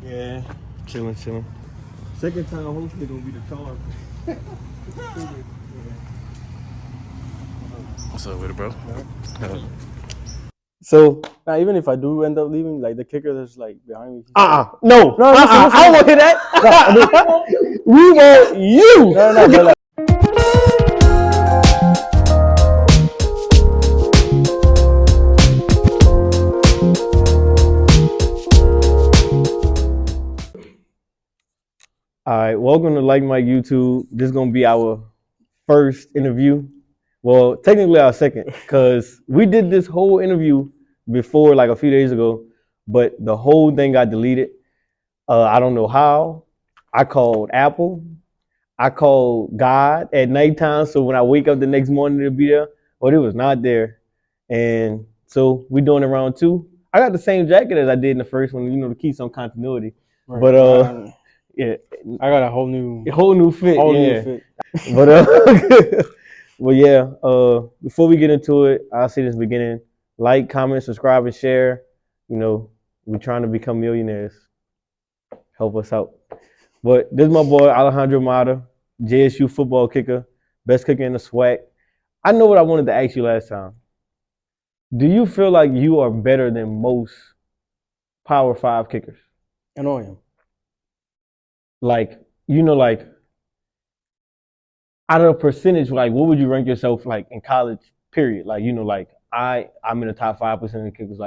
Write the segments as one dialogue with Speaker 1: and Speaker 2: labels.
Speaker 1: Yeah, chilling. Second time, hopefully, gonna be the charm.
Speaker 2: What's up with it, bro?
Speaker 3: So now, even if I do end up leaving, like the kicker that's like behind me.
Speaker 1: No,
Speaker 3: listen,
Speaker 1: I don't want to hear that. We want you.
Speaker 3: No, but like,
Speaker 1: All right, welcome to Like Mike YouTube. This is gonna be our first interview. Well, technically our second, because we did this whole interview before, like a few days ago, but the whole thing got deleted. I don't know how. I called Apple. I called God at nighttime, so when I wake up the next morning it'll be there, but it was not there. And so we're doing it round two. I got the same jacket as I did in the first one, to keep some continuity.
Speaker 3: right,
Speaker 1: But yeah,
Speaker 3: I got a whole new fit.
Speaker 1: New fit. But well, yeah. Before we get into it, I'll say this beginning: like, comment, subscribe, and share. We're trying to become millionaires. Help us out. But this is my boy Alejandro, JSU football kicker, best kicker in the SWAC. I know what I wanted to ask you last time. Do you feel like you are better than most Power 5 kickers?
Speaker 3: I know I am.
Speaker 1: Like out of a percentage, like what would you rank yourself like in college, period? Like, I'm in the top 5% of the kickers,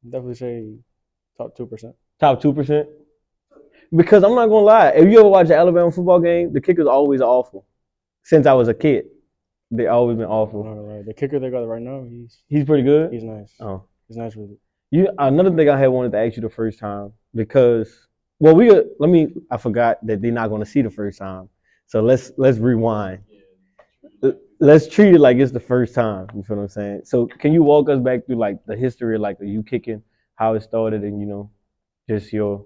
Speaker 3: Definitely say top 2%.
Speaker 1: Top 2%? Because I'm not gonna lie, if you ever watch an Alabama football game, the kickers always awful. Since I was a kid, they always been awful.
Speaker 3: The kicker they got right now,
Speaker 1: he's pretty good.
Speaker 3: He's nice.
Speaker 1: Oh,
Speaker 3: he's nice with it.
Speaker 1: Another thing I had wanted to ask you the first time, because I forgot that they're not gonna see the first time. So let's rewind. Let's treat it like it's the first time. You feel what I'm saying? So can you walk us back through like the history of like you kicking, how it started, and just your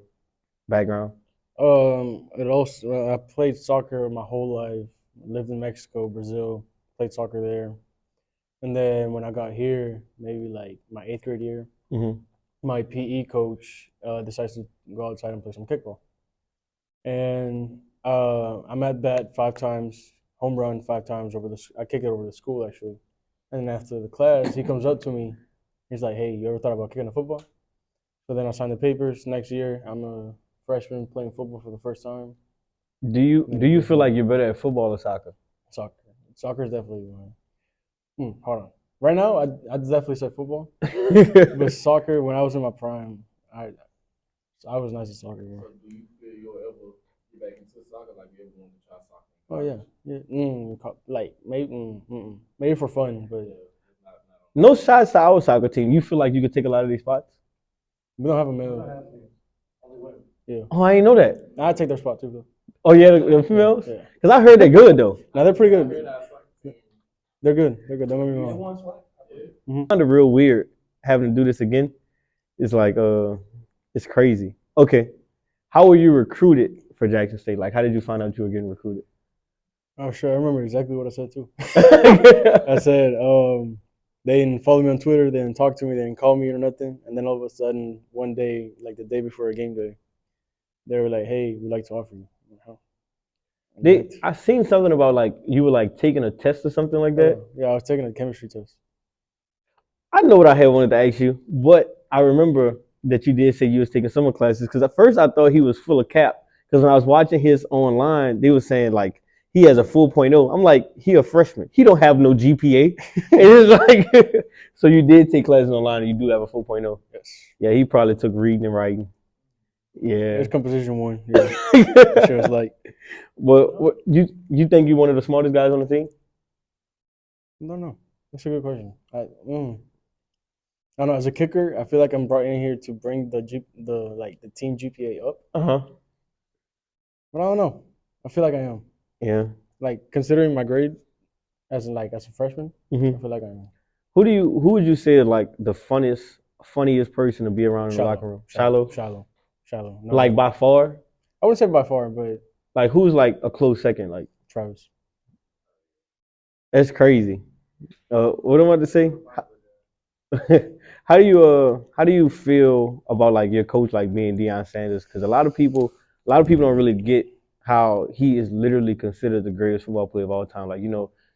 Speaker 1: background?
Speaker 3: I played soccer my whole life. Lived in Mexico, Brazil. Played soccer there, and then when I got here, maybe like my 8th grade year, my PE coach decides to go outside and play some kickball, and I'm at bat 5 times, home run 5 times I kick it over the school actually, and then after the class, he comes up to me, he's like, "Hey, you ever thought about kicking a football?" So then I signed the papers. Next year, I'm a freshman playing football for the first time.
Speaker 1: Do you feel like you're better at football or soccer?
Speaker 3: Soccer is definitely one. Hold on. Right now, I'd definitely say football. But soccer, when I was in my prime, I was nice at soccer. Yeah.
Speaker 2: So do you feel you'll ever get back into soccer? Like you ever want to try soccer?
Speaker 3: Oh yeah. Like maybe for fun, but
Speaker 1: no shots to our soccer team. You feel like you could take a lot of these spots?
Speaker 3: We don't have a male. Yeah.
Speaker 1: Oh, I didn't know that.
Speaker 3: I'd take their spot too, though.
Speaker 1: Oh yeah, the females.
Speaker 3: Yeah.
Speaker 1: Cause I heard they're good though.
Speaker 3: No, they're pretty good. They're good. Don't get me wrong.
Speaker 1: Kind of real weird having to do this again. It's like it's crazy. Okay, how were you recruited for Jackson State? Like, how did you find out you were getting recruited?
Speaker 3: Oh, sure. I remember exactly what I said too. I said they didn't follow me on Twitter. They didn't talk to me. They didn't call me or nothing. And then all of a sudden, one day, like the day before a game day, they were like, "Hey, we'd like to offer you."
Speaker 1: I seen something about like you were like taking a test or something like that.
Speaker 3: Yeah, I was taking a chemistry test.
Speaker 1: I know what I had wanted to ask you, but I remember that you did say you was taking summer classes, because at first I thought he was full of cap, because when I was watching his online, they were saying like he has a 4.0. I'm like, he a freshman. He don't have no GPA. And it's like, so you did take classes online and you do have a 4.0.
Speaker 3: Yes.
Speaker 1: Yeah, he probably took reading and writing. Yeah.
Speaker 3: It's composition 1. Yeah. Sure, it's like.
Speaker 1: What you think you're one of the smartest guys on the team?
Speaker 3: No. That's a good question. I don't know. As a kicker, I feel like I'm brought in here to bring the team GPA up. But I don't know. I feel like I am.
Speaker 1: Yeah.
Speaker 3: Like considering my grade as a freshman, I feel like I am.
Speaker 1: Who would you say is like the funniest person to be around in the locker room? Shallow.
Speaker 3: No,
Speaker 1: like by far?
Speaker 3: I wouldn't say by far, but
Speaker 1: like who's like a close second? Like
Speaker 3: Travis.
Speaker 1: That's crazy. What am I about to say? How do you feel about like your coach like being Deion Sanders? Because a lot of people don't really get how he is literally considered the greatest football player of all time. Like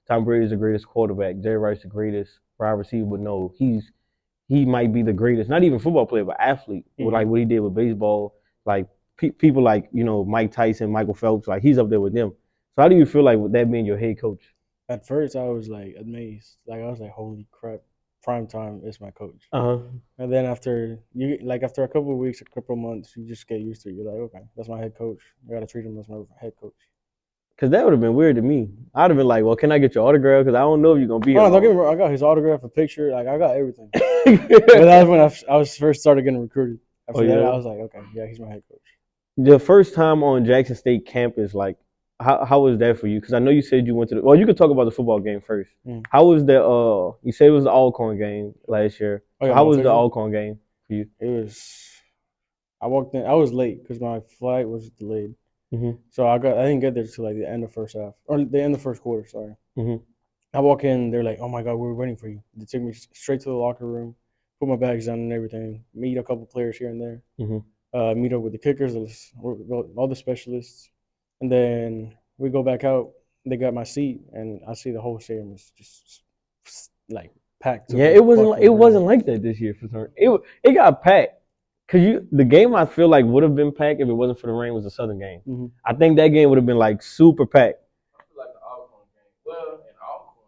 Speaker 1: Tom Brady is the greatest quarterback, Jerry Rice the greatest wide receiver, but no, he might be the greatest, not even football player, but athlete. With like what he did with baseball, like people like Mike Tyson, Michael Phelps, like he's up there with them. So how do you feel like with that being your head coach?
Speaker 3: At first, I was like amazed. Like I was like, "Holy crap! Prime time is my coach."
Speaker 1: Uh huh.
Speaker 3: And then after a couple of weeks, a couple of months, you just get used to it. You're like, "Okay, that's my head coach. I gotta treat him as my head coach."
Speaker 1: Cause that would have been weird to me. I'd have been like, "Well, can I get your autograph? Cause I don't know if you're gonna be here."
Speaker 3: Oh, don't get me
Speaker 1: long."
Speaker 3: wrong. I got his autograph, a picture. Like I got everything. But that was when I was first started getting recruited. After that, I was like, "Okay, yeah, he's my head coach."
Speaker 1: The first time on Jackson State campus, like, how was that for you? Because I know you said you went to the. Well, you could talk about the football game first. How was the? You said it was the Alcorn game last year.
Speaker 3: Oh,
Speaker 1: So
Speaker 3: yeah,
Speaker 1: how
Speaker 3: my
Speaker 1: was
Speaker 3: first
Speaker 1: the
Speaker 3: game?
Speaker 1: Alcorn game for you?
Speaker 3: It was. I walked in. I was late because my flight was delayed.
Speaker 1: Mm-hmm.
Speaker 3: So I didn't get there till like the end of first half or the end of first quarter. Sorry.
Speaker 1: Mm-hmm.
Speaker 3: I walk in. They're like, "Oh my God, we were waiting for you." They took me straight to the locker room, put my bags down and everything. Meet a couple players here and there. Meet up with the kickers, all the specialists, and then we go back out. They got my seat, and I see the whole stadium is just like packed.
Speaker 1: Yeah, it wasn't like that this year for some. It got packed. Cause the game I feel like would have been packed if it wasn't for the rain was the Southern game.
Speaker 3: Mm-hmm.
Speaker 1: I think that game would have been like super packed.
Speaker 2: I feel like the Alcorn game. Well, in Alcorn,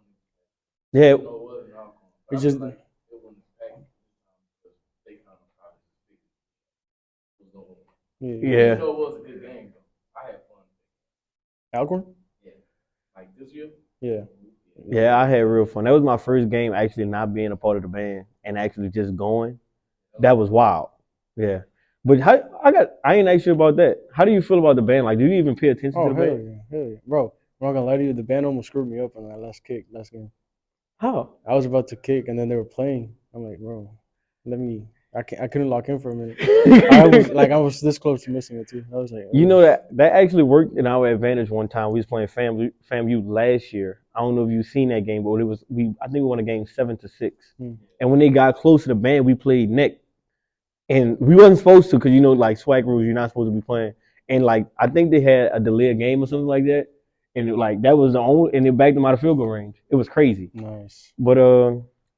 Speaker 1: Yeah.
Speaker 2: it was in Alcorn.
Speaker 3: It's just
Speaker 2: like it wasn't packed because they kind of tried to speak. It was going.
Speaker 1: Yeah.
Speaker 2: It was a good game though. I had fun.
Speaker 3: Alcorn.
Speaker 2: Yeah, like this year.
Speaker 3: Yeah.
Speaker 1: Yeah, I had real fun. That was my first game actually not being a part of the band and actually just going. That was wild. Yeah. But I ain't asked you about that. How do you feel about the band? Like, do you even pay attention
Speaker 3: Oh
Speaker 1: to the
Speaker 3: hell
Speaker 1: band?
Speaker 3: yeah, hell yeah, bro! I'm not gonna lie to you. The band almost screwed me up on that last game.
Speaker 1: How?
Speaker 3: I was about to kick, and then they were playing. I'm like, bro, I couldn't lock in for a minute. I was this close to missing it too. I was like,
Speaker 1: You know that actually worked in our advantage one time. We was playing FAMU last year. I don't know if you've seen that game, but I think we won a game 7-6. And when they got close to the band, we played neck. And we wasn't supposed to, because like swac rules, you're not supposed to be playing. And like I think they had a delayed game or something like that. And that was the only, and they backed them out of field goal range. It was crazy.
Speaker 3: nice.
Speaker 1: But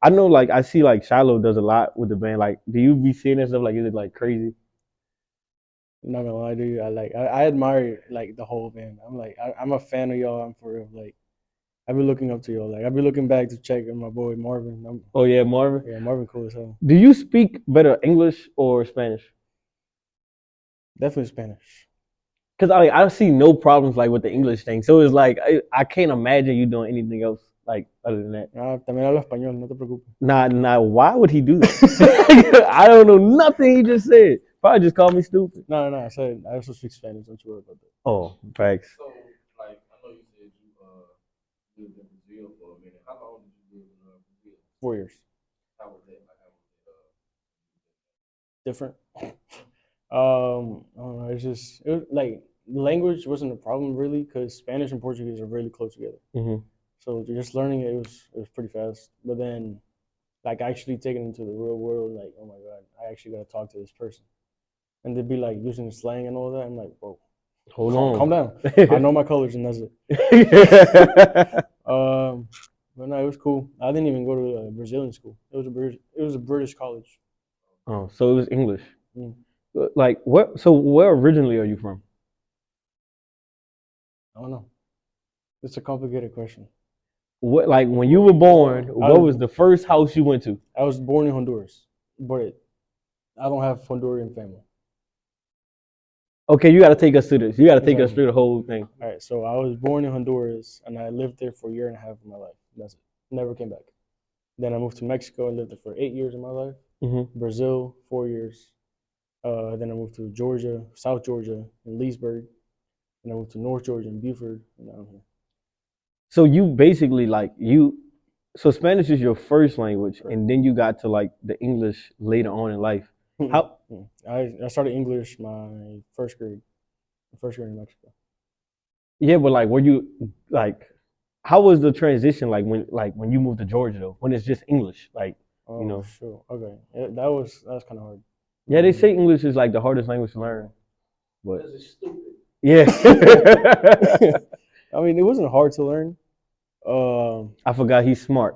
Speaker 1: I know like I see like Shiloh does a lot with the band. Like, do you be seeing that stuff? Like, is it like crazy?
Speaker 3: I'm not gonna lie to you. I admire like the whole band. I'm a fan of y'all. I'm for real. Like I've been looking up to y'all. Like I've been looking back to check on my boy Marvin.
Speaker 1: Oh yeah, Marvin.
Speaker 3: Yeah, Marvin cool as hell.
Speaker 1: Do you speak better English or Spanish?
Speaker 3: Definitely Spanish.
Speaker 1: Because I see no problems like with the English thing. So it's like I can't imagine you doing anything else like other than that.
Speaker 3: También hablo español. No te preocupes.
Speaker 1: Nah. Why would he do that? I don't know nothing he just said. Probably just called me stupid.
Speaker 3: No. I said I also speak Spanish. Don't you worry about that.
Speaker 1: Oh, facts.
Speaker 2: So, like, I know you said you lived in Brazil for a minute. How long did you live in Brazil?
Speaker 3: 4 years.
Speaker 2: How was that? Like, how was it?
Speaker 3: Different. I don't know. It was like language wasn't a problem really because Spanish and Portuguese are really close together.
Speaker 1: Mm-hmm.
Speaker 3: So just learning it was pretty fast. But then, like actually taking it into the real world, like oh my god, I actually got to talk to this person, and they'd be like using slang and all that. I'm like, bro, calm down. I know my colors and that's it. But no, it was cool. I didn't even go to a Brazilian school. It was a British college.
Speaker 1: Oh, so it was English.
Speaker 3: Mm.
Speaker 1: Like what? So where originally are you from?
Speaker 3: I don't know. It's a complicated question.
Speaker 1: What, like when you were born, what was the first house you went to?
Speaker 3: I was born in Honduras, but I don't have Honduran family.
Speaker 1: Okay, you got to take us through this. You got to take us through the whole thing.
Speaker 3: All right, so I was born in Honduras, and I lived there for a year and a half of my life. That's it. Never came back. Then I moved to Mexico and lived there for 8 years of my life.
Speaker 1: Mm-hmm.
Speaker 3: Brazil, 4 years. Then I moved to Georgia, South Georgia, in Leesburg. And I moved to North Georgia in Buford, and now I'm here.
Speaker 1: So you basically so Spanish is your first language, and then you got to like the English later on in life. How?
Speaker 3: I started English my first grade in Mexico.
Speaker 1: Yeah, but like, were you like, how was the transition like when you moved to Georgia though? When it's just English, like
Speaker 3: Oh,
Speaker 1: you know.
Speaker 3: sure. Okay. That was kind of hard.
Speaker 1: Yeah, they say English is like the hardest language to learn, but
Speaker 2: Because it's stupid.
Speaker 1: yeah.
Speaker 3: I mean, it wasn't hard to learn.
Speaker 1: I forgot he's smart.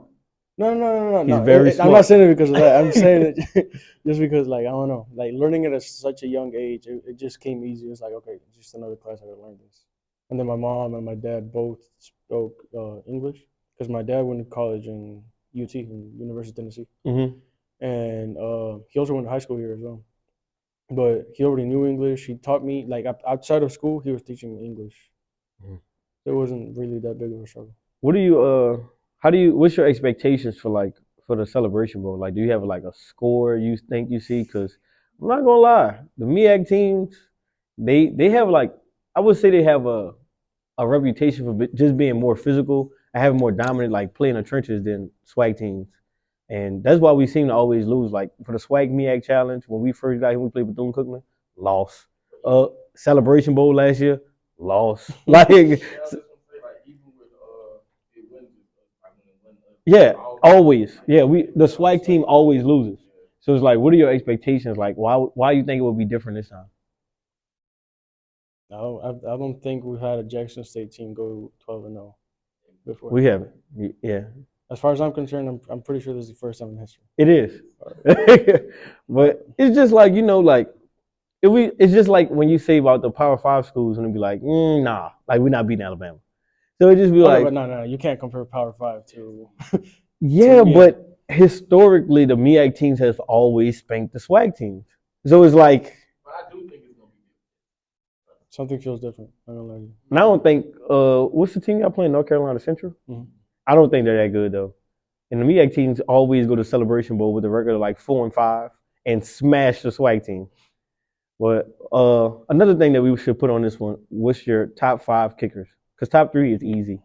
Speaker 3: No.
Speaker 1: He's very
Speaker 3: I'm
Speaker 1: smart.
Speaker 3: not saying it because of that. I'm saying it just because, like, I don't know, like learning it at such a young age, it just came easy. It's like, okay, it's just another class I gotta learn this. And then my mom and my dad both spoke English because my dad went to college in UT, in University of Tennessee, and he also went to high school here as well. But he already knew English. He taught me, like, outside of school, he was teaching me English. It wasn't really that big of a struggle.
Speaker 1: What do you what's your expectations for like for the Celebration Bowl? Like, do you have like a score you think you see? Because I'm not gonna lie, the MEAC teams, they have like, I would say they have a reputation for just being more physical and having more dominant, like playing the trenches than SWAC teams. And that's why we seem to always lose. Like for the SWAC MEAC challenge, when we first got here, we played Bethune-Cookman, lost. Celebration Bowl last year, lost. Like, yeah, always. Yeah, the SWAC team always loses. So it's like, what are your expectations? Like, why you think it would be different this time?
Speaker 3: I don't think we've had a Jackson State team go 12-0 before.
Speaker 1: We haven't. Yeah.
Speaker 3: As far as I'm concerned, I'm pretty sure this is the first time in history.
Speaker 1: It is. But it's just like, like it's just like when you say about the Power 5 schools and it'd be like, nah, like we're not beating Alabama. So it just be like,
Speaker 3: but no, you can't compare Power 5 to.
Speaker 1: Yeah, but historically the MEAC teams have always spanked the SWAC teams. So it's like,
Speaker 2: But I do think it's gonna be different.
Speaker 3: Something feels different. I'm gonna lie to you.
Speaker 1: and I don't think what's the team y'all playing? North Carolina Central?
Speaker 3: Mhm.
Speaker 1: I don't think they're that good though. And the MEAC teams always go to Celebration Bowl with a record of like 4-5 and smash the SWAC team. But another thing that we should put on this one, what's your top 5 kickers? Because top 3 is easy.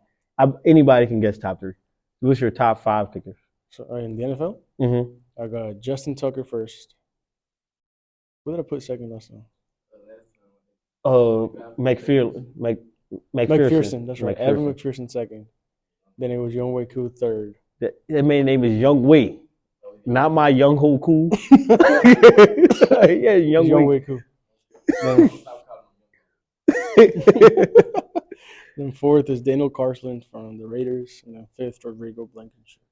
Speaker 1: Anybody can guess top 3. What's your top 5 kickers?
Speaker 3: So in the NFL, I got Justin Tucker first. Who did I put second last time?
Speaker 1: McPherson.
Speaker 3: That's right. Evan McPherson second. Then it was Younghoe Koo third.
Speaker 1: That man's name is Young Wei, not my Young Ho Koo. Yeah,
Speaker 3: Younghoe Koo. Then fourth is Daniel Carsland from the Raiders, and then fifth Rodrigo Blankenship.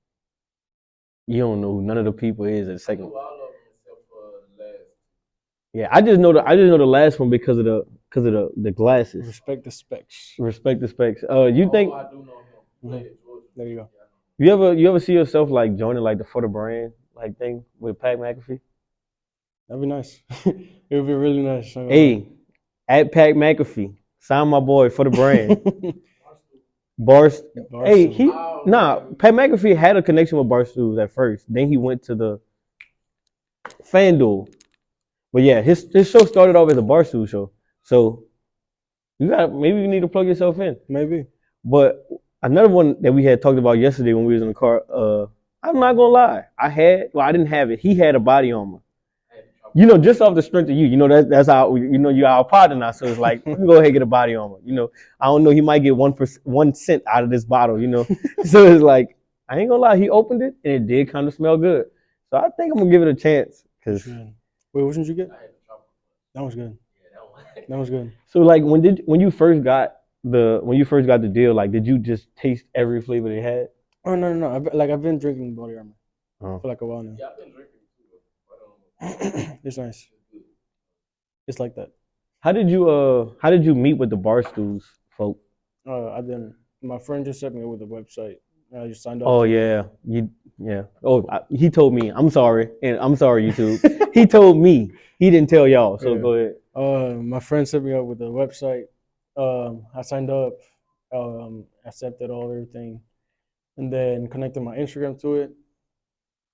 Speaker 1: You don't know who none of the people is at second.
Speaker 2: All of them except for the last.
Speaker 1: Yeah, I just know the last one because of the glasses.
Speaker 3: Respect the specs.
Speaker 1: Respect the specs. You think?
Speaker 2: I do know him.
Speaker 3: There you go.
Speaker 1: You ever see yourself like joining like the For the Brand like thing with Pat McAfee?
Speaker 3: That'd be nice. It would be really nice.
Speaker 1: Hey, at Pat McAfee, sign my boy For the Brand. Barstool. Hey, Pat McAfee had a connection with Barstool at first. Then he went to the FanDuel. But yeah, his show started off as a Barstool show. So maybe you need to plug yourself in.
Speaker 3: Maybe.
Speaker 1: But another one that we had talked about yesterday when we was in the car, I'm not gonna lie. I didn't have it. He had a body armor. Just off the strength of you, that's how you're our partner now. So it's like, let me go ahead and get a body armor. I don't know, he might get 1 cent out of this bottle, So it's like, I ain't gonna lie, he opened it and it did kind of smell good. So I think I'm gonna give it a chance. Cause
Speaker 3: wait, what did you get? That was good. That was good.
Speaker 1: So like when you first got the deal, like did you just taste every flavor they had?
Speaker 3: Oh no. I've been drinking body armor for like a while now.
Speaker 2: Yeah, I've been drinking too.
Speaker 3: It's nice. It's like that.
Speaker 1: How did you meet with the Barstools folk?
Speaker 3: My friend just set me up with a website. I just signed up.
Speaker 1: Oh yeah, yeah. Oh, he told me. I'm sorry, and I'm sorry, YouTube. He told me. He didn't tell y'all. So go ahead.
Speaker 3: My friend set me up with a website. I signed up. Accepted everything, and then connected my Instagram to it,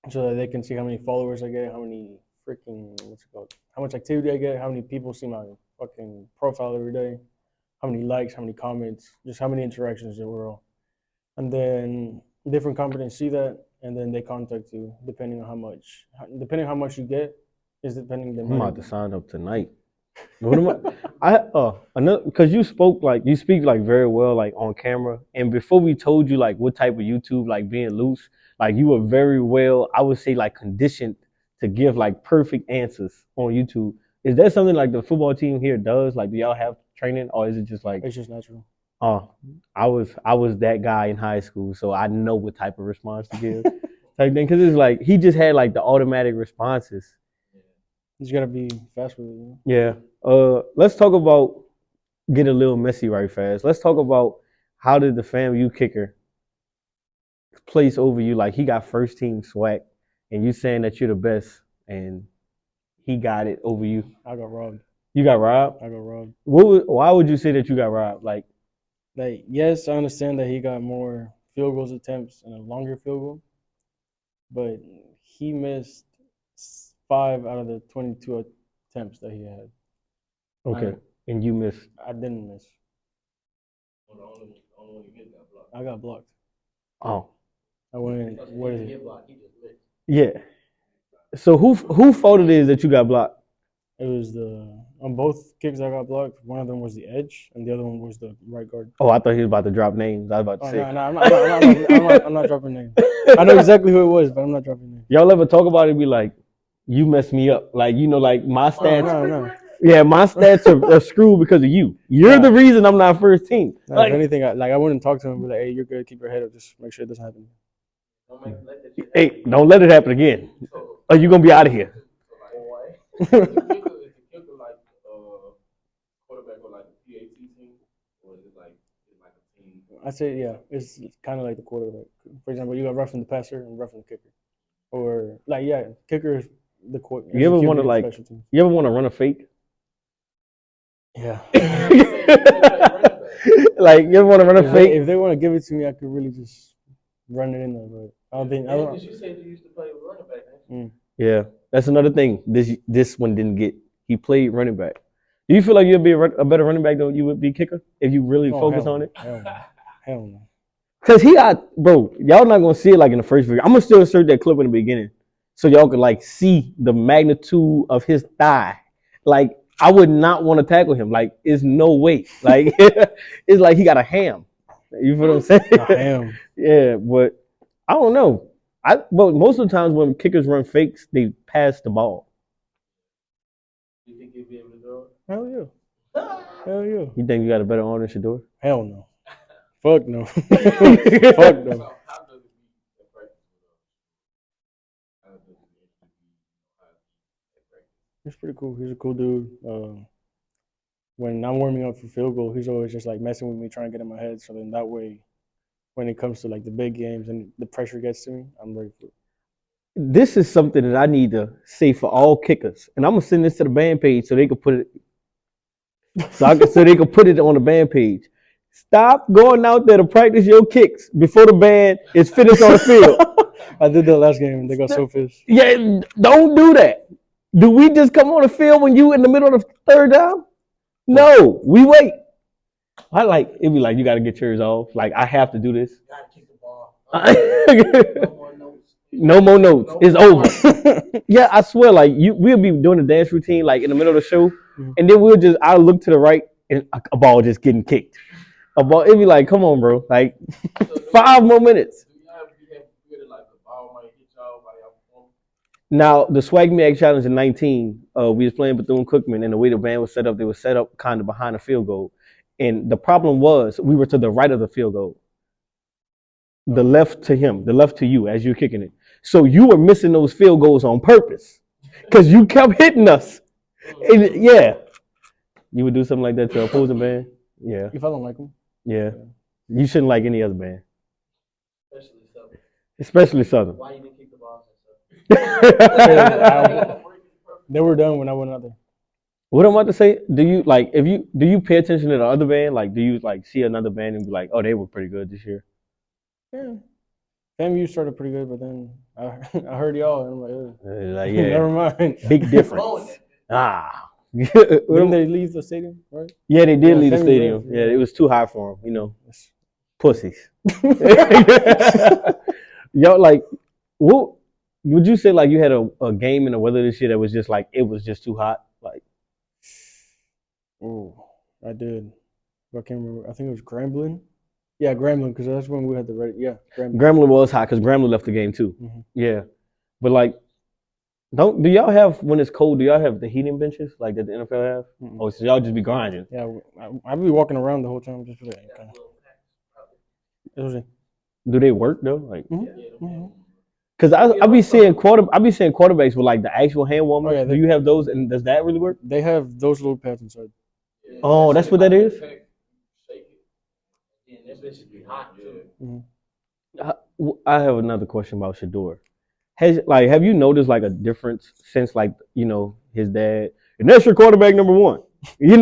Speaker 3: so that they can see how many followers I get, how many how much activity I get, how many people see my fucking profile every day, how many likes, how many comments, just how many interactions there were all. And then different companies see that, and then they contact you depending on how much you get is depending.
Speaker 1: I'm about to sign up tonight. What am I? Because you speak like very well like on camera, and before we told you like what type of YouTube like being loose, Like you were very well, I would say, like conditioned to give like perfect answers on YouTube. Is that something like the football team here does? Like, do y'all have training, or is it just like,
Speaker 3: It's just natural.
Speaker 1: oh, I was that guy in high school, so I know what type of response to give, type thing. Because it's like he just had like the automatic responses.
Speaker 3: You just gotta be fast with it. You know?
Speaker 1: Yeah. Let's talk about get a little messy right fast. Let's talk about how did the FAMU kicker place over you? Like he got first team SWAC, and you saying that you're the best, and he got it over you.
Speaker 3: I got robbed.
Speaker 1: You got robbed.
Speaker 3: I got robbed.
Speaker 1: Why would you say that you got robbed? Like,
Speaker 3: Yes, I understand that he got more field goals attempts and a longer field goal, but he missed 5 out of the 22 attempts that he had.
Speaker 1: okay, and you missed.
Speaker 3: I didn't miss.
Speaker 2: Well, the only one you get got blocked.
Speaker 3: I got blocked.
Speaker 1: Oh,
Speaker 3: I went. What is it?
Speaker 1: yeah. So who fault it is that you got blocked?
Speaker 3: It was on both kicks I got blocked. One of them was the edge, and the other one was the right guard.
Speaker 1: Oh, I thought he was about to drop names. I was about to
Speaker 3: Oh,
Speaker 1: say.
Speaker 3: no, I'm not dropping names. I know exactly who it was, but I'm not dropping names.
Speaker 1: Y'all ever talk about it and be like, you messed me up. Like, like my stats.
Speaker 3: No.
Speaker 1: Yeah, my stats are screwed because of you. You're the reason I'm not first team.
Speaker 3: No,
Speaker 1: Like,
Speaker 3: if anything, I wouldn't talk to him and be like, hey, you're good, keep your head up, just make sure it doesn't happen.
Speaker 1: hey, don't let it happen again. Or you going to be out of here.
Speaker 2: Is the kicker like quarterback or like a PAT team, or is it like a team?
Speaker 3: I say, yeah, it's kind of like the quarterback. For example, you got roughing the passer and roughing the kicker. Or, kicker is the quarterback.
Speaker 1: You ever want to you ever want to run a fake?
Speaker 3: Yeah.
Speaker 1: Like, you ever want to run a fake?
Speaker 3: If they want to give it to me, I could really just run it in there. But I don't think.
Speaker 2: Because you said you used to play with running back, didn't you?
Speaker 1: Yeah, that's another thing. This one didn't get. He played running back. Do you feel like you'd be a better running back than you would be kicker if you really focus on it?
Speaker 3: Hell no.
Speaker 1: Cause he got, bro. Y'all not gonna see it like in the first video. I'm gonna still insert that clip in the beginning, so y'all could like see the magnitude of his thigh. Like I would not want to tackle him. Like it's no way. Like it's like he got a ham. You feel what I'm saying?
Speaker 3: A ham.
Speaker 1: Yeah, but I don't know. But most of the times when kickers run fakes, they pass the ball.
Speaker 2: You think you'd be able to do it?
Speaker 3: Hell yeah. Hell yeah.
Speaker 1: You think you got a better arm than Shador?
Speaker 3: Hell no. Fuck no. Fuck no.
Speaker 2: So how does it be in practice? How does it actually be at practice?
Speaker 3: He's pretty cool. He's a cool dude. When I'm warming up for field goal, he's always just like messing with me, trying to get in my head. So then that way, when it comes to like the big games and the pressure gets to me, I'm ready for it.
Speaker 1: This is something that I need to say for all kickers, and I'm gonna send this to the band page so they can put it. So they can put it on the band page. Stop going out there to practice your kicks before the band is finished on the field.
Speaker 3: I did that last game and they got so pissed.
Speaker 1: Yeah, don't do that. Do we just come on the field when you in the middle of the third down? No, we wait. It'd be like you gotta get yours off. Like I have to do this.
Speaker 2: Gotta kick the ball. No more notes.
Speaker 1: No more notes. It's over. Yeah, I swear, like we'll be doing the dance routine like in the middle of the show, and then I'll look to the right and a ball just getting kicked. A ball, it'd be like, come on, bro. Like 5 more minutes.
Speaker 2: Do you have feeling like the ball might hit y'all by y'all performance?
Speaker 1: Now the Swag Me Act Challenge in 19, we was playing Bethune-Cookman, and the way the band was set up, they were set up kind of behind the field goal. And the problem was we were to the right of the field goal. The left to him, the left to you as you're kicking it. So you were missing those field goals on purpose because you kept hitting us. And, yeah. You would do something like that to opposing band? Yeah.
Speaker 3: If I don't like them.
Speaker 1: Yeah. You shouldn't like any other band.
Speaker 2: Especially Southern.
Speaker 1: Especially Southern.
Speaker 2: Why you didn't kick the ball at Southern?
Speaker 3: They were done when I went out there.
Speaker 1: What I'm about to say, do you pay attention to the other band? Like, do you like see another band and be like, oh, they were pretty good this year?
Speaker 3: Yeah. FAMU started pretty good, but then I heard y'all and I'm like,
Speaker 1: Like, yeah,
Speaker 3: never mind.
Speaker 1: big difference.
Speaker 3: Didn't they leave the stadium, right?
Speaker 1: Yeah, they did leave the
Speaker 3: FAMU
Speaker 1: stadium.
Speaker 3: did,
Speaker 1: Yeah, it was too high for them, you know. Pussies. Yo, like, what would you say? Like, you had a game in the weather this year that was just like it was just too hot. Like,
Speaker 3: oh, I did. I can't remember. I think it was Grambling. Yeah, Grambling, because that's when we had the red. Yeah, Grambling.
Speaker 1: Grambling was hot because Grambling left the game too.
Speaker 3: Mhm.
Speaker 1: Yeah, but like, do y'all have when it's cold? Do y'all have the heating benches like that the NFL have?
Speaker 3: Mm-mm.
Speaker 1: Oh, so y'all just be grinding.
Speaker 3: Yeah, I be walking around the whole time just like. Okay.
Speaker 1: Do they work though? Like,
Speaker 3: Mm-hmm.
Speaker 1: cause I be seeing quarterbacks with like the actual hand warmers.
Speaker 3: Oh, yeah,
Speaker 1: Do you have those? And does that really work?
Speaker 3: They have those little pads inside.
Speaker 1: Oh, that's what that is. I have another question about Shador. Have you noticed like a difference since like his dad and that's your quarterback number one, with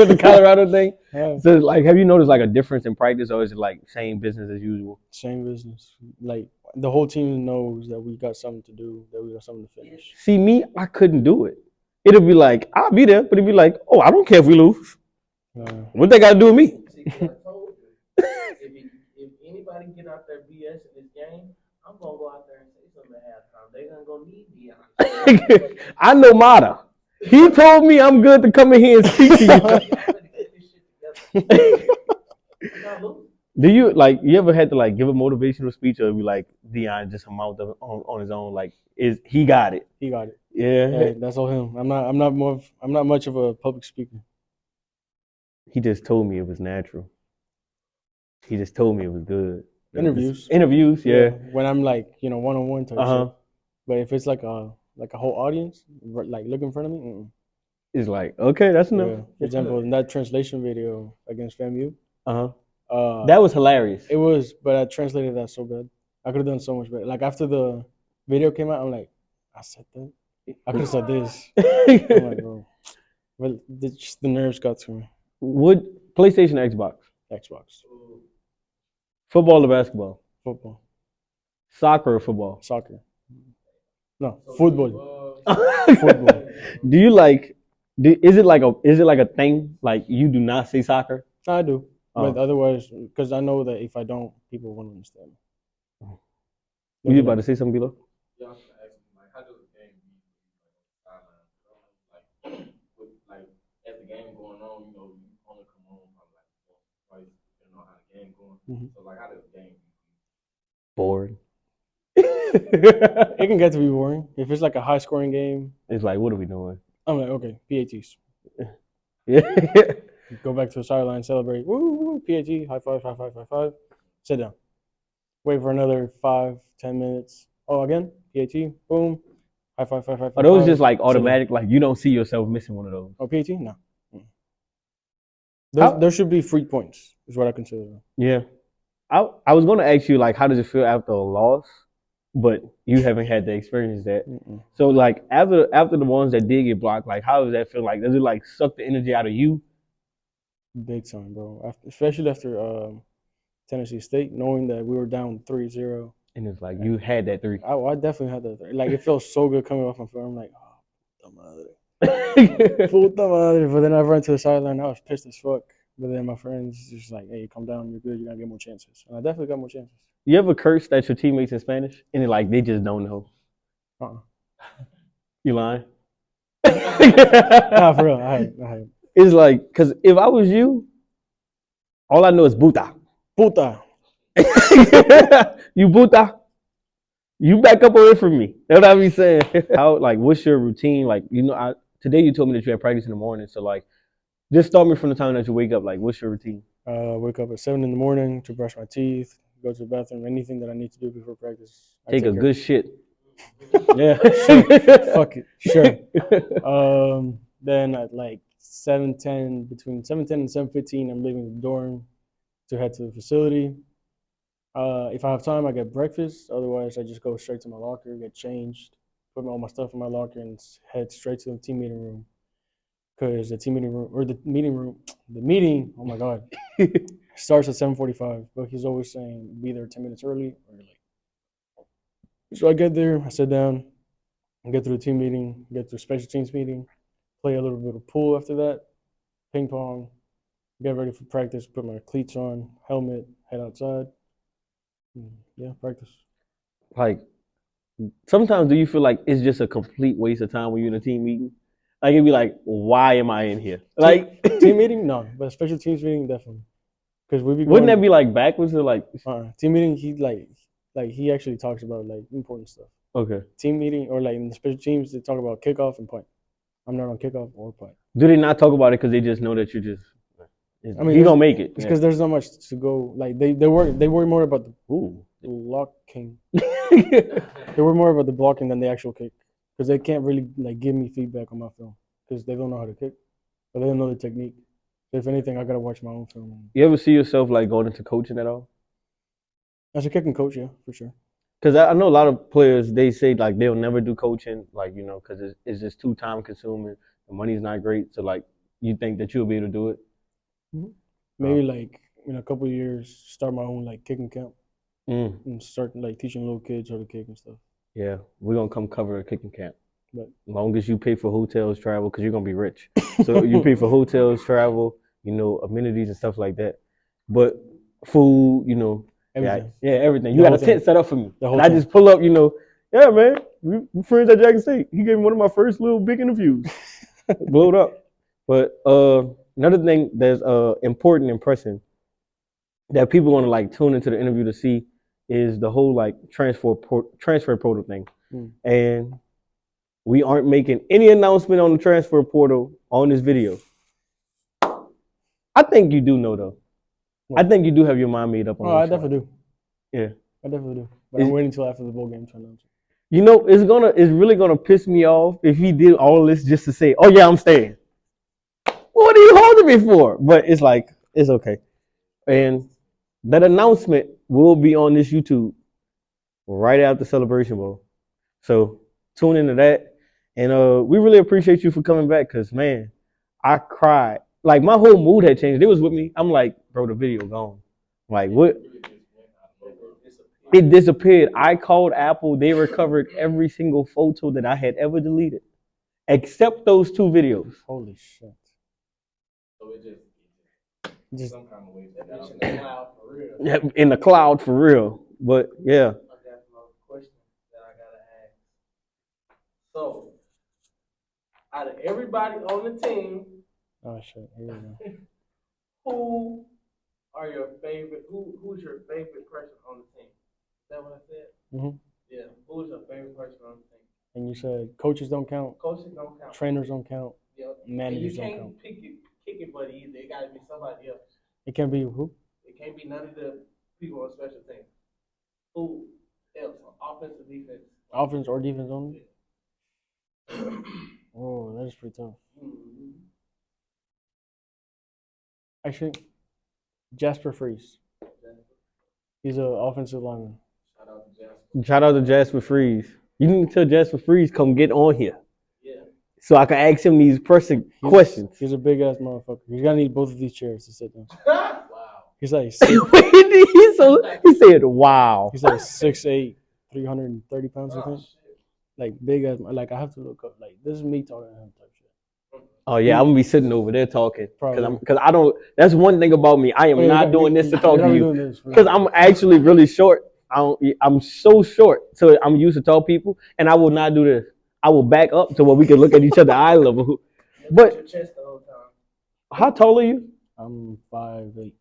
Speaker 1: the Colorado thing? So like, have you noticed like a difference in practice, or is it like same business as usual?
Speaker 3: Same business. Like the whole team knows that we got something to do, that we got something to finish.
Speaker 1: See me, I couldn't do it. It'll be like I'll be there, but it'd be like, oh, I don't care if we lose. What they got to do with me?
Speaker 2: If anybody get out there BS in this game, I'm gonna go out there and say something at halftime. They gonna need Deion.
Speaker 1: I know Mata. He told me I'm good to come in here and speak to you. Do you you ever had to like give a motivational speech, or be like Deion just a mouth on his own? Like, he got it?
Speaker 3: He got it.
Speaker 1: Yeah,
Speaker 3: that's all him. I'm not much of a public speaker.
Speaker 1: He just told me it was natural. He just told me it was good.
Speaker 3: Interviews,
Speaker 1: yeah.
Speaker 3: When I'm like one-on-one type shit. But if it's like a whole audience like look in front of me,
Speaker 1: it's like, okay, that's enough.
Speaker 3: Yeah. For example, in that translation video against FAMU,
Speaker 1: that was hilarious.
Speaker 3: It was, but I translated that so bad. I could have done so much better. Like after the video came out, I'm like, I said that. I could have said this. I'm like, bro. But the nerves got to me.
Speaker 1: Would PlayStation or Xbox?
Speaker 3: Xbox.
Speaker 1: Football or basketball?
Speaker 3: Football.
Speaker 1: Soccer or football?
Speaker 3: Soccer. No, football. Football.
Speaker 1: Do you is it like a thing? Like you do not say soccer?
Speaker 3: I do. But otherwise, because I know that if I don't, people won't understand.
Speaker 1: Were you about to say something, below?
Speaker 2: Yeah, I was gonna ask you, like, how does the game be like as the game going on, you only come on probably like twice, depending on how the game going. So like, how does the game be?
Speaker 1: Boring.
Speaker 3: It can get to be boring. If it's like a high scoring game,
Speaker 1: it's like, what are we doing?
Speaker 3: I'm like, okay, PATs.
Speaker 1: Yeah.
Speaker 3: Go back to the sideline, celebrate. Woo, PAT, high five, high five, high five. Sit down. Wait for another 5-10 minutes. Oh, again, PAT, boom, high five, high five.
Speaker 1: Are those just like automatic? Like you don't see yourself missing one of those?
Speaker 3: Oh, PAT? No. There should be free points, is what I consider them.
Speaker 1: Yeah. I was going to ask you, like, how does it feel after a loss? But you haven't had to experience that. So, like, after the ones that did get blocked, like, how does that feel? Like, does it, like, suck the energy out of you?
Speaker 3: Big time, bro. Especially after Tennessee State, knowing that we were down 3-0.
Speaker 1: And it's like, you had that 3.
Speaker 3: I definitely had that 3. Like, it felt so good coming off my phone. I'm like, oh, puta madre. But then I ran to the sideline. I was pissed as fuck. But then my friends just like, hey, come down. You're good. You're going to get more chances. And I definitely got more chances.
Speaker 1: You ever cursed at your teammates in Spanish? And they just don't know? You lying?
Speaker 3: Nah, for real. I had.
Speaker 1: It's like, because if I was you, all I know is puta.
Speaker 3: Puta.
Speaker 1: You puta. You back up away from me. That's what I be saying. What's your routine? Like, today you told me that you had practice in the morning. So, like, just start me from the time that you wake up. Like, what's your routine?
Speaker 3: Wake up at 7 in the morning to brush my teeth, go to the bathroom, anything that I need to do before practice.
Speaker 1: Take a good shit.
Speaker 3: Yeah, sure. Fuck it. Sure. Then at like 7:10, between 7:10 and 7:15, I'm leaving the dorm to head to the facility. If I have time, I get breakfast. Otherwise, I just go straight to my locker, get changed, put all my stuff in my locker, and head straight to the team meeting room. Because the meeting, oh my God, starts at 7:45. But he's always saying, be there 10 minutes early or late. So I get there, I sit down, I get through the team meeting, get through special teams meeting, play a little bit of pool after that, ping pong, get ready for practice, put my cleats on, helmet, head outside. Yeah, practice.
Speaker 1: Like, sometimes do you feel like it's just a complete waste of time when you're in a team meeting? Like, it'd be like, why am I in here? Like,
Speaker 3: team meeting? No, but special teams meeting, definitely. Because we be
Speaker 1: Wouldn't
Speaker 3: going,
Speaker 1: that be like backwards or like?
Speaker 3: team meeting. He actually talks about like important stuff.
Speaker 1: Okay.
Speaker 3: Team meeting or like in the special teams, they talk about kickoff and punt. I'm not on kickoff or punt.
Speaker 1: Do they not talk about it because they just know that you just?
Speaker 3: I mean,
Speaker 1: he gonna make it.
Speaker 3: It's because there's not much to go. Like they worry more about the
Speaker 1: Ooh.
Speaker 3: blocking. They worry more about the blocking than the actual kick because they can't really like give me feedback on my film because they don't know how to kick, but they don't know the technique. So if anything, I gotta watch my own film.
Speaker 1: You ever see yourself like going into coaching at all?
Speaker 3: As a kicking coach, yeah, for sure.
Speaker 1: Because I know a lot of players, they say like they'll never do coaching, like, you know, because it's just too time consuming. The money's not great. So like, you think that you'll be able to do it?
Speaker 3: Maybe like in a couple of years, start my own like kicking camp and start like teaching little kids how to kick and stuff.
Speaker 1: Yeah, we're gonna come cover a kicking camp.
Speaker 3: But
Speaker 1: as long as you pay for hotels, travel, because you're gonna be rich. So you pay for hotels, travel, you know, amenities and stuff like that. But food, you know,
Speaker 3: everything.
Speaker 1: yeah, everything.
Speaker 3: The
Speaker 1: You got
Speaker 3: whole
Speaker 1: a tent
Speaker 3: thing.
Speaker 1: set up for me.
Speaker 3: The whole
Speaker 1: And I
Speaker 3: thing.
Speaker 1: just pull up, you know, yeah, man, we friends at Jackson State. He gave me one of my first little big interviews. Blew it up. But another thing that's important and pressing that people want to like tune into the interview to see is the whole like transfer portal thing. And we aren't making any announcement on the transfer portal on this video. I think you do know though. I think you do have your mind made up on.
Speaker 3: I definitely do.
Speaker 1: Yeah,
Speaker 3: I definitely do. But I'm waiting until after the bowl game to announce it.
Speaker 1: You know, it's really gonna piss me off if he did all this just to say, "Oh yeah, I'm staying." What are you holding me for? But it's like it's okay, and that announcement will be on this YouTube right after Celebration Bowl. So tune into that, and we really appreciate you for coming back. Cause man, I cried. Like my whole mood had changed. It was with me. I'm like, bro, the video gone. Like what? It disappeared. I called Apple. They recovered every single photo that I had ever deleted, except those 2 videos.
Speaker 3: Holy shit!
Speaker 2: So it
Speaker 3: Just
Speaker 2: some kind of way that got in the cloud for real.
Speaker 1: Yeah, in the cloud for real. But yeah.
Speaker 2: I got another question that I gotta ask. So, out of everybody on the team,
Speaker 3: oh shit! Here we go.
Speaker 2: who are your favorite? Who's your favorite person on the team? Is that what I said?
Speaker 3: Mm-hmm.
Speaker 2: Yeah. Who's your favorite person on the team?
Speaker 3: And you said coaches don't count.
Speaker 2: Coaches don't count.
Speaker 3: Trainers don't count.
Speaker 2: Yep.
Speaker 3: Managers don't count.
Speaker 2: You can't kick it, buddy. Either. It gotta be somebody else.
Speaker 3: It can't be who?
Speaker 2: It can't be none of the people on special teams. Who else? Offense or defense?
Speaker 3: Offense or defense only? Oh, that is pretty tough.
Speaker 2: Mm-hmm.
Speaker 3: Actually, Jasper Freeze. He's an offensive lineman.
Speaker 1: Shout out to Jasper Freeze. You need to tell Jasper Freeze come get on here.
Speaker 2: Yeah.
Speaker 1: So I can ask him these pressing questions.
Speaker 3: He's a big ass motherfucker. He's gonna need both of these chairs to sit down.
Speaker 2: Wow.
Speaker 3: He's like
Speaker 1: he said, "Wow."
Speaker 3: He's like 6'8", 330 pounds, I think. Like big ass. Like I have to look up. Like this is me talking to him type shit.
Speaker 1: Oh yeah, I'm gonna be sitting over there talking
Speaker 3: Probably.
Speaker 1: because I don't. That's one thing about me. I am not doing this to talk to you
Speaker 3: because
Speaker 1: because I'm actually really short. I'm so short, so I'm used to tall people, and I will not do this. I will back up to where we can look at each other eye level. But
Speaker 2: your chest the whole time.
Speaker 1: how tall are you?
Speaker 3: I'm 5'8".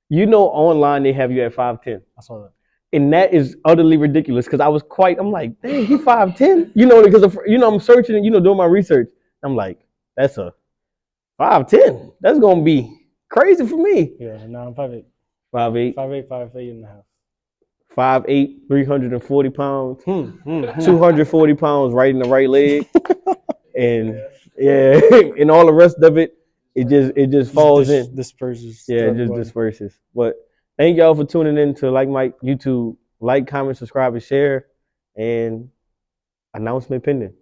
Speaker 1: You know, online they have you at 5'10".
Speaker 3: I saw that.
Speaker 1: And that is utterly ridiculous because I'm like, dang, he 5'10". You know, because I'm searching, doing my research. I'm like, that's a 5'10". That's gonna be crazy for me.
Speaker 3: Yeah, no, I'm 5'8".
Speaker 1: 5'8".
Speaker 3: 5'8" and a half.
Speaker 1: 5'8", 340 pounds, 240 pounds right in the right leg, and yeah, and all the rest of it, it just falls in.
Speaker 3: Disperses.
Speaker 1: Yeah, it just disperses. But thank y'all for tuning in to Like Mike YouTube. Like, comment, subscribe, and share, and announcement pending.